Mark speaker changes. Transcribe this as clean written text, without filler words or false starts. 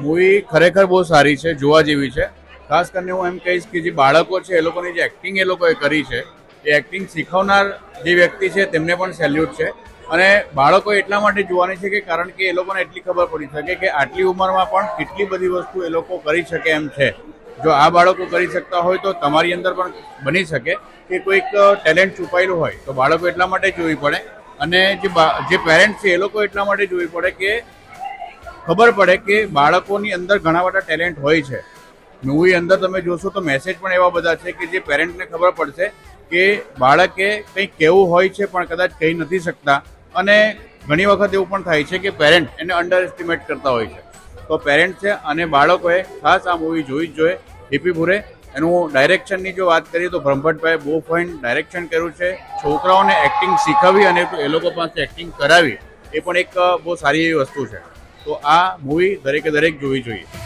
Speaker 1: Movie ખરેખર બહુ સારી છે, જોવા જેવી છે. ખાસ કરીને હું એમ કહીશ કે જે બાળકો છે એ લોકોની જે એક્ટિંગ એ લોકોએ કરી છે, એ એક્ટિંગ શીખવનાર જે વ્યક્તિ છે તેમને પણ સેલ્યુટ છે. અને બાળકો એટલા માટે જોવાની છે કે કારણ કે એ લોકોને એટલી ખબર પડી શકે કે આટલી ઉંમરમાં પણ કેટલી બધી વસ્તુ એ લોકો કરી શકે એમ છે. જો આ બાળકો કરી શકતા હોય તો તમારી અંદર પણ બની શકે કે કોઈક ટેલેન્ટ છુપાયેલું હોય, તો બાળકો એટલા માટે જોવી પડે. અને જે પેરેન્ટ્સ છે એ લોકો એટલા માટે જોવી પડે કે ખબર પડે કે બાળકોની અંદર ઘણા બધા ટેલેન્ટ હોય છે. મૂવી અંદર તમે જોશો તો મેસેજ પણ એવા બધા છે કે જે પેરેન્ટ્સને ખબર પડશે કે બાળકે કંઈક કેવું હોય છે પણ કદાચ કહી નથી શકતા. અને ઘણી વખત એવું પણ થાય છે કે પેરેન્ટ એને અંડર એસ્ટિમેટ કરતા હોય છે. તો પેરેન્ટ છે અને બાળકોએ ખાસ આ મૂવી જોવી જ જોઈએ. હિપી ભુરે એનું ડાયરેક્શનની જો વાત કરીએ તો બ્રહ્મભટ્ટભાઈએ બહુ ફાઇન ડાયરેક્શન કર્યું છે. છોકરાઓને એક્ટિંગ શીખવવી અને એ લોકો પાસે એક્ટિંગ કરાવી એ પણ એક બહુ સારી એવી વસ્તુ છે. તો આ મૂવી દરેકે દરેક જોવી જોઈએ.